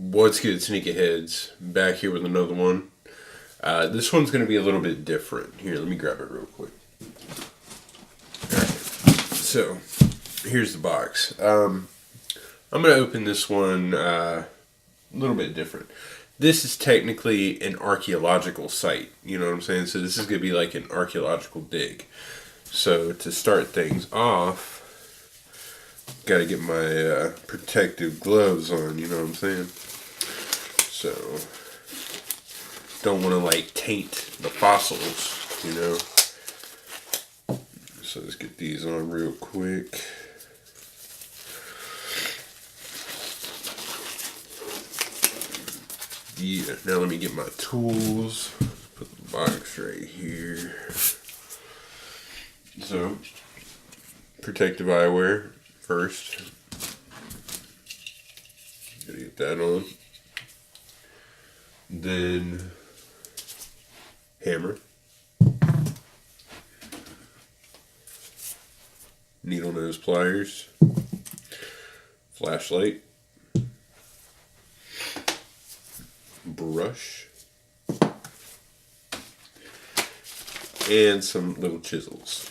What's good, sneaky heads? Back here with another one. This one's going to be a little bit different. Here, let me grab it real quick. Alright, so here's the box. I'm going to open this one a little bit different. This is technically an archaeological site, you know what I'm saying? So this is going to be like an archaeological dig. So to start things off, got to get my protective gloves on, you know what I'm saying? So, don't want to like taint the fossils, you know. So let's get these on real quick. Yeah, now let me get my tools. Put the box right here. So, protective eyewear first. Gotta get that on. Then hammer, needle nose pliers, flashlight, brush, and some little chisels.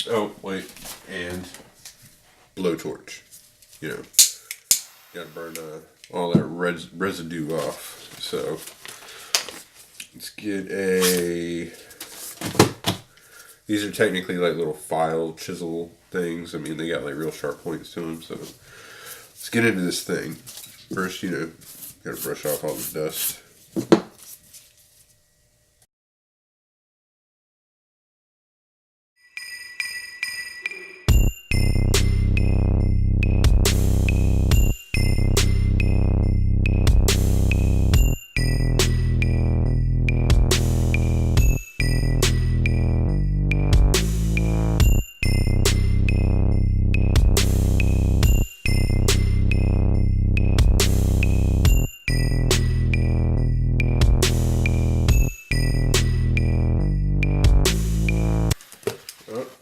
Oh, wait, and blowtorch. You know, gotta burn all that residue off. So let's get these are technically like little file chisel things. I mean, they got like real sharp points to them. So let's get into this thing. First, you know, gotta brush off all the dust.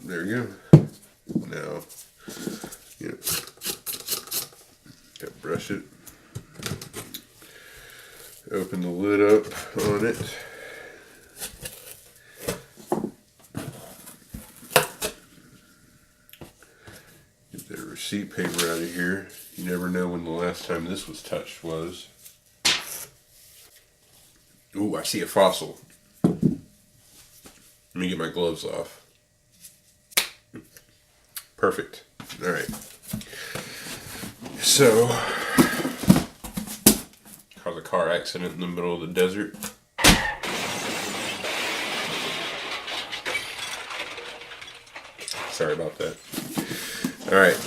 There we go. Now, you know, gotta brush it. Open the lid up on it. Get the receipt paper out of here. You never know when the last time this was touched was. Ooh, I see a fossil. Let me get my gloves off. Perfect. All right. So, caused a car accident in the middle of the desert. Sorry about that. All right.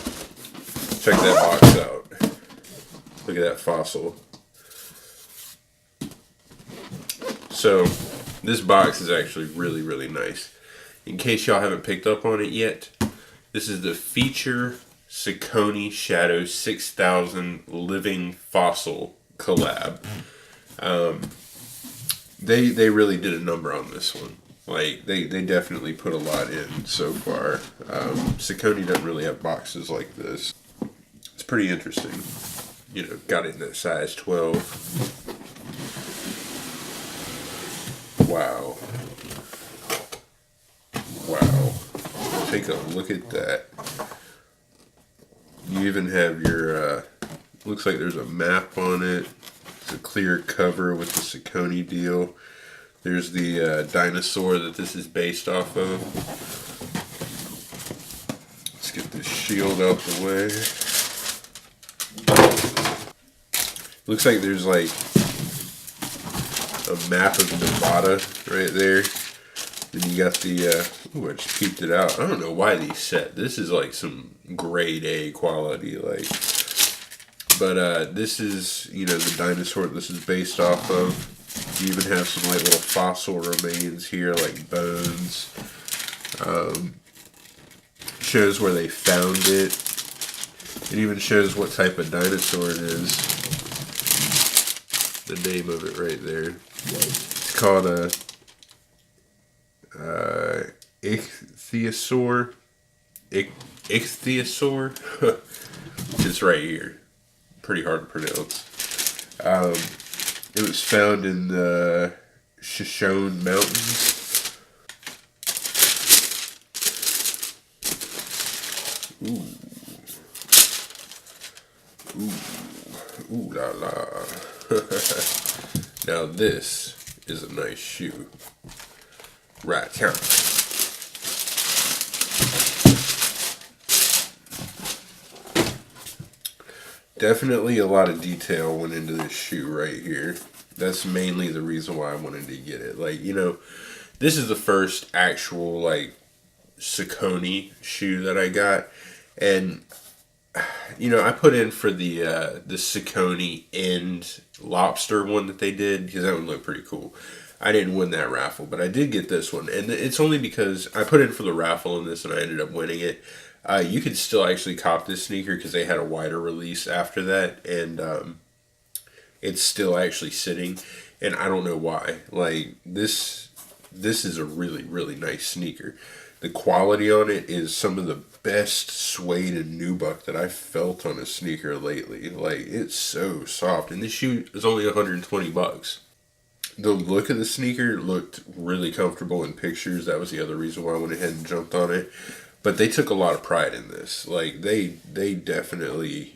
Check that box out. Look at that fossil. So, this box is actually really, really nice. In case y'all haven't picked up on it yet, this is the Feature Saucony Shadow 6000 Living Fossil collab. They really did a number on this one. Like, they definitely put a lot in so far. Saucony doesn't really have boxes like this. It's pretty interesting. You know, got it in that size 12. Wow. Wow. Take a look at that. You even have your, looks like there's a map on it. It's a clear cover with the Saucony deal. There's the dinosaur that this is based off of. Let's get this shield out the way. Looks like there's like a map of Nevada right there. Then you got the, ooh, I just peeped it out. I don't know why these set. This is like some grade A quality, like. But this is, you know, the dinosaur this is based off of. You even have some like little fossil remains here, like bones. Shows where they found it. It even shows what type of dinosaur it is. The name of it right there. It's called a Ichthyosaur. Ichthyosaur. It's right here. pretty hard to pronounce. It was found in the Shoshone Mountains. Ooh. Ooh. Ooh la la. Now this is a nice shoe. Right here. Definitely a lot of detail went into this shoe right here. That's mainly the reason why I wanted to get it. Like, you know, this is the first actual, like, Saucony shoe that I got. And, you know, I put in for the Saucony End Lobster one that they did, because that one looked pretty cool. I didn't win that raffle, but I did get this one. And it's only because I put in for the raffle in this and I ended up winning it. You could still actually cop this sneaker because they had a wider release after that, and it's still actually sitting, and I don't know why. Like, this is a really, really nice sneaker. The quality on it is some of the best suede and nubuck that I've felt on a sneaker lately. Like, it's so soft, and this shoe is only $120. The look of the sneaker looked really comfortable in pictures. That was the other reason why I went ahead and jumped on it. But they took a lot of pride in this. Like, they definitely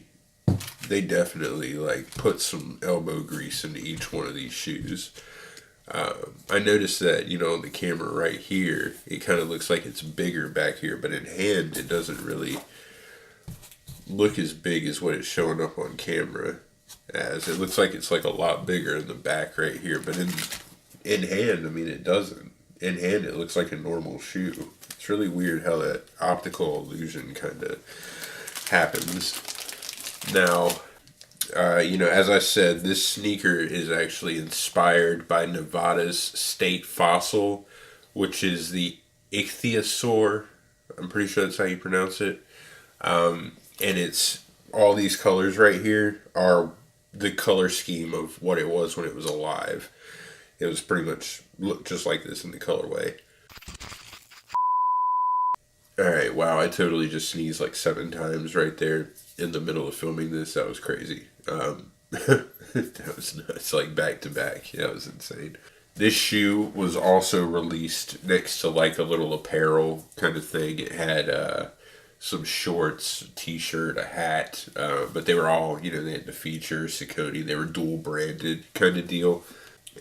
like put some elbow grease into each one of these shoes. I noticed that, you know, on the camera right here, it kind of looks like it's bigger back here, but in hand it doesn't really look as big as what it's showing up on camera as. It looks like it's like a lot bigger in the back right here, but in hand, I mean, it doesn't. In hand, it looks like a normal shoe. It's really weird how that optical illusion kind of happens. Now, you know, as I said, this sneaker is actually inspired by Nevada's state fossil, which is the Ichthyosaur. I'm pretty sure that's how you pronounce it. And it's all these colors right here are the color scheme of what it was when it was alive. It was pretty much looked just like this in the colorway. Alright, wow, I totally just sneezed like 7 times right there in the middle of filming this. That was crazy. That was nuts, like back to back. That was insane. This shoe was also released next to like a little apparel kind of thing. It had some shorts, a t-shirt, a hat, but they were all, you know, they had the feature, Saucony. They were dual branded kind of deal.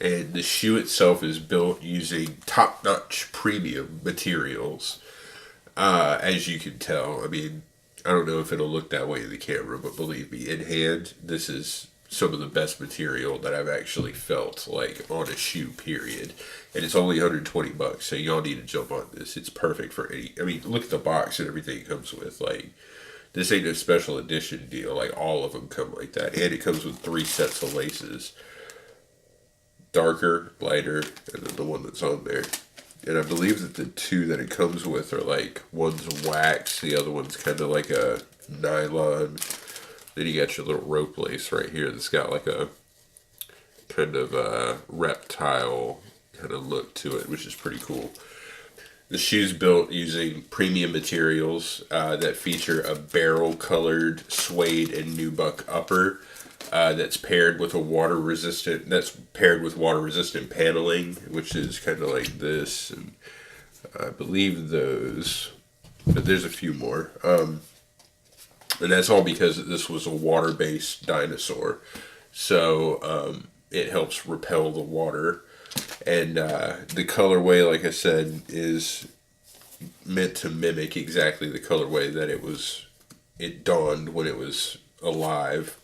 And the shoe itself is built using top-notch premium materials. As you can tell, I mean, I don't know if it'll look that way in the camera, but believe me, in hand, this is some of the best material that I've actually felt, like, on a shoe, period. And it's only $120, so y'all need to jump on this. It's perfect for any, I mean, look at the box and everything it comes with. Like, this ain't a special edition deal. Like, all of them come like that. And it comes with 3 sets of laces. Darker, lighter, and then the one that's on there. And I believe that the 2 that it comes with are like, one's wax, the other one's kind of like a nylon. Then you got your little rope lace right here that's got like a kind of a reptile kind of look to it, which is pretty cool. The shoe's built using premium materials that feature a barrel-colored suede and nubuck upper. That's paired with water resistant paneling, which is kind of like this, and I believe those, but there's a few more. And that's all because this was a water-based dinosaur, so it helps repel the water. And the colorway, like I said, is meant to mimic exactly the colorway that it donned when it was alive.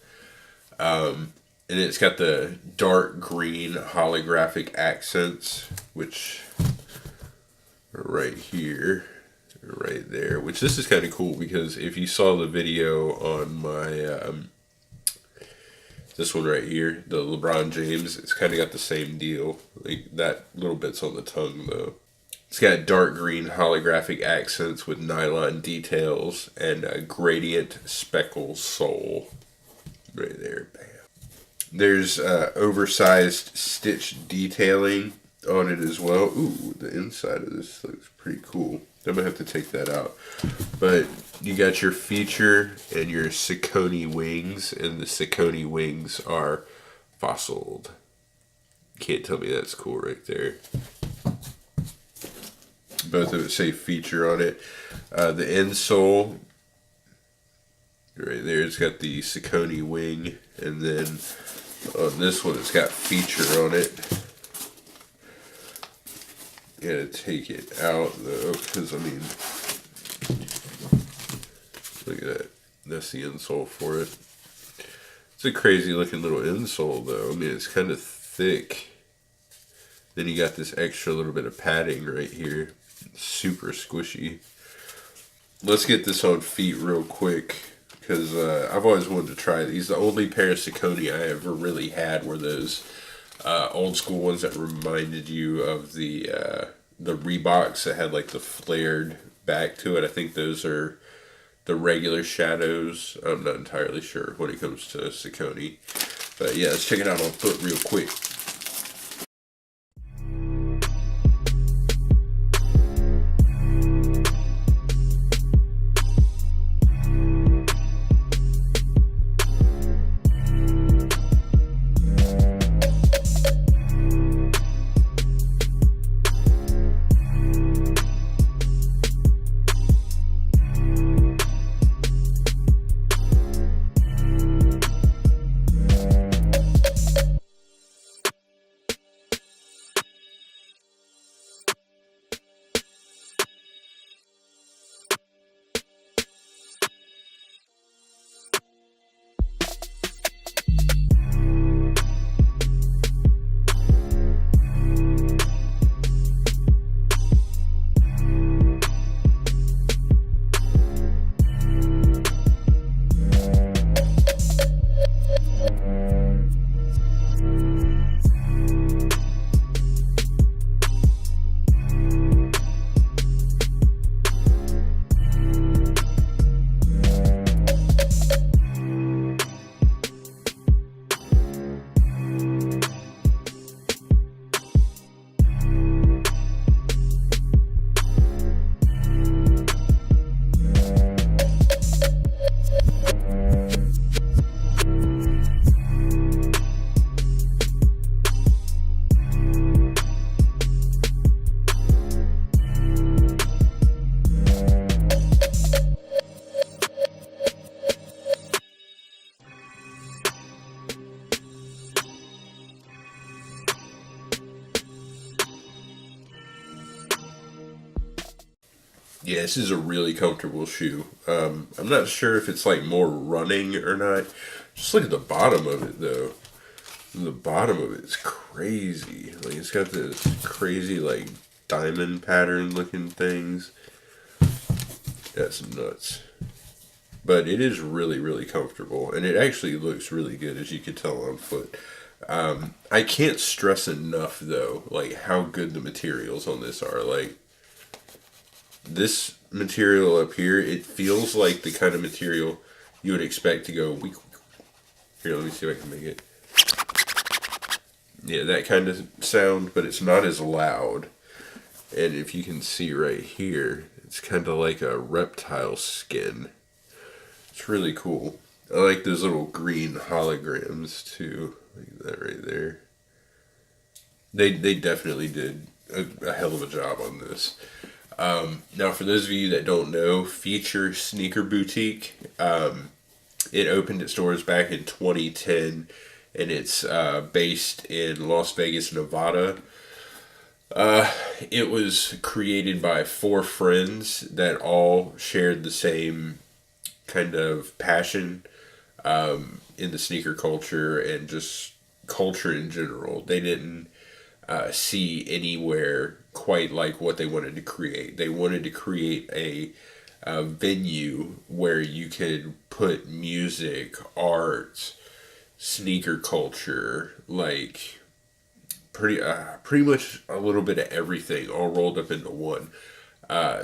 And it's got the dark green holographic accents, which are right here, right there, which this is kind of cool because if you saw the video on my, this one right here, the LeBron James, it's kind of got the same deal. Like, that little bit's on the tongue though. It's got dark green holographic accents with nylon details and a gradient speckle sole. Right there, bam. There's oversized stitch detailing on it as well. Ooh, the inside of this looks pretty cool. I'm gonna have to take that out. But you got your feature and your Saucony wings, and the Saucony wings are fossiled. Can't tell me that's cool right there. Both of it say feature on it. The insole, right there, it's got the Saucony wing, and then on this one it's got feature on it. Gotta take it out though, because I mean, look at that. That's the insole for it. It's a crazy looking little insole though. I mean, it's kind of thick. Then you got this extra little bit of padding right here. Super squishy. Let's get this on feet real quick, because I've always wanted to try these. The only pair of Saucony I ever really had were those old school ones that reminded you of the Reeboks that had like the flared back to it. I think those are the regular shadows. I'm not entirely sure when it comes to Saucony. But yeah, let's check it out on foot real quick. Yeah, this is a really comfortable shoe. I'm not sure if it's like more running or not. Just look at the bottom of it though. The bottom of it is crazy. Like it's got this crazy like diamond pattern looking things. That's nuts. But it is really, really comfortable, and it actually looks really good, as you can tell on foot. I can't stress enough though, like how good the materials on this are. Like this material up here, it feels like the kind of material you would expect to go weak. Here, let me see if I can make it. Yeah, that kind of sound, but it's not as loud. And if you can see right here, it's kind of like a reptile skin. It's really cool. I like those little green holograms too. Like that right there. They definitely did a hell of a job on this. Now, for those of you that don't know, Feature Sneaker Boutique, it opened its doors back in 2010, and it's based in Las Vegas, Nevada. It was created by 4 friends that all shared the same kind of passion in the sneaker culture and just culture in general. They didn't see anywhere quite like what they wanted to create. They wanted to create a venue where you could put music, art, sneaker culture, like pretty much a little bit of everything all rolled up into one.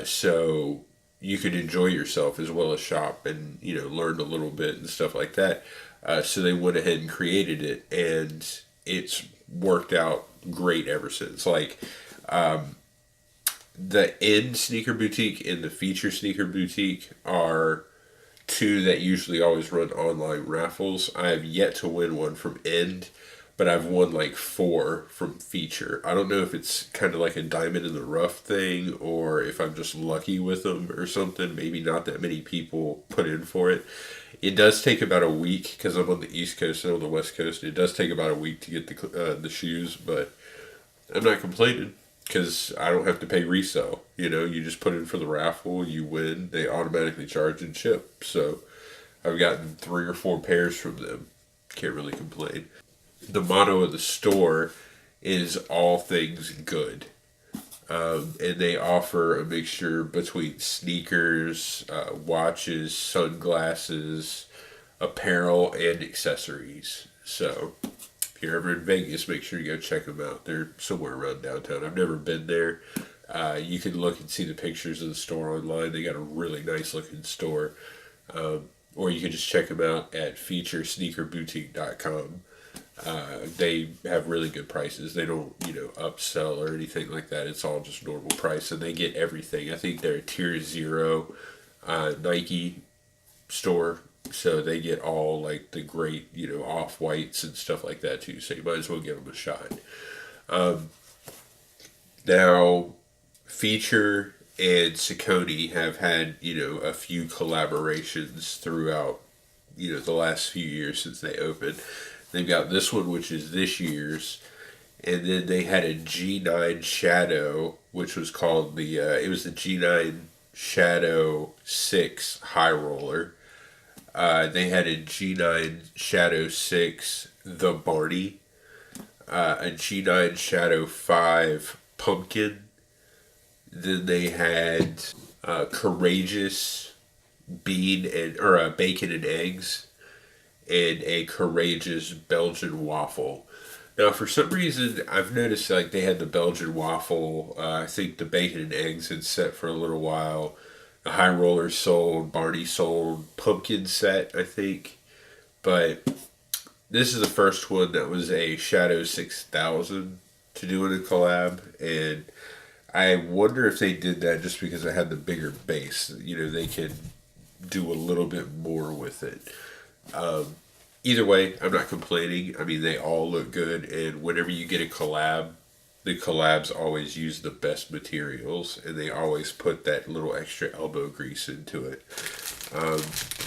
So you could enjoy yourself as well as shop and, you know, learn a little bit and stuff like that. So they went ahead and created it, and it's worked out great ever since. Like, the End Sneaker Boutique and the Feature Sneaker Boutique are two that usually always run online raffles. I have yet to win one from End, but I've won like 4 from Feature. I don't know if it's kind of like a diamond in the rough thing or if I'm just lucky with them or something. Maybe not that many people put in for it. It does take about a week because I'm on the East Coast and on the West Coast. It does take about a week to get the shoes, but I'm not complaining because I don't have to pay resale. You know, you just put in for the raffle, you win, they automatically charge and ship. So I've gotten 3 or 4 pairs from them. Can't really complain. The motto of the store is all things good. And they offer a mixture between sneakers, watches, sunglasses, apparel, and accessories. So if you're ever in Vegas, make sure you go check them out. They're somewhere around downtown. I've never been there. You can look and see the pictures of the store online. They got a really nice looking store. Or you can just check them out at featuresneakerboutique.com. They have really good prices. They don't, upsell or anything like that. It's all just normal price, and they get everything. I think they're a tier 0 Nike store, so they get all like the great, off-whites and stuff like that too. So you might as well give them a shot. Now, Feature and Saucony have had, a few collaborations throughout, the last few years since they opened. They've got this one, which is this year's, and then they had a G9 Shadow, which was called it was the G9 Shadow 6 High Roller. They had a G9 Shadow 6 The Barney, a G9 Shadow 5 Pumpkin. Then they had Courageous Bacon and Eggs, and a Courageous Belgian Waffle. Now, for some reason, I've noticed like they had the Belgian Waffle. I think the Bacon and Eggs had set for a little while. The High Roller sold, Barney sold, Pumpkin set, I think. But this is the first one that was a Shadow 6000 to do in a collab, and I wonder if they did that just because it had the bigger base. They could do a little bit more with it. Either way, I'm not complaining. I mean, they all look good, and whenever you get a collab, the collabs always use the best materials, and they always put that little extra elbow grease into it.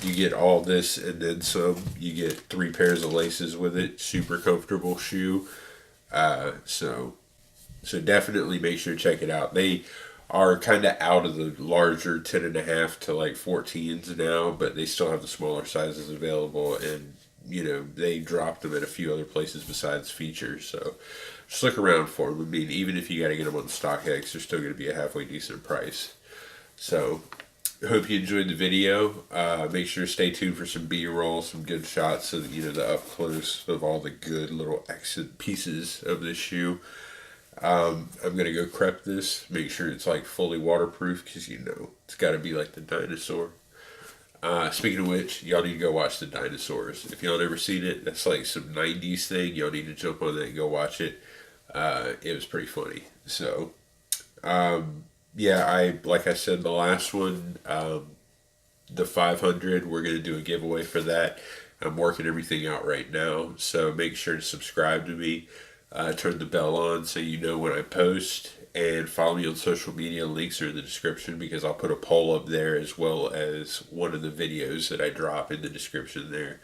You get all this and then some. You get 3 pairs of laces with it. Super comfortable shoe. So definitely make sure to check it out. They are kind of out of the larger 10.5 to like 14s now, but they still have the smaller sizes available, and they dropped them at a few other places besides Features. So just look around for them. I mean, even if you got to get them on StockX, they're still going to be a halfway decent price. So I hope you enjoyed the video. Make sure to stay tuned for some B-roll, some good shots of the up close of all the good little accent pieces of this shoe. I'm going to go prep this, make sure it's like fully waterproof, because it's got to be like the dinosaur. Speaking of which, y'all need to go watch the dinosaurs. If y'all never seen it, that's like some 90s thing. Y'all need to jump on that and go watch it. It was pretty funny. So, like I said, the last one, the 500, we're going to do a giveaway for that. I'm working everything out right now, so make sure to subscribe to me. Turn the bell on so you know when I post, and follow me on social media. Links are in the description, because I'll put a poll up there as well as one of the videos that I drop in the description there.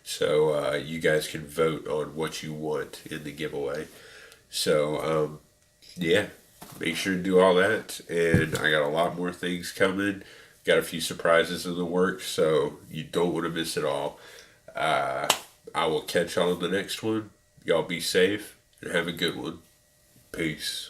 So you guys can vote on what you want in the giveaway. So make sure to do all that, and I got a lot more things coming. Got a few surprises in the works, so you don't want to miss it all. I will catch y'all in the next one. Y'all be safe and have a good one. Peace.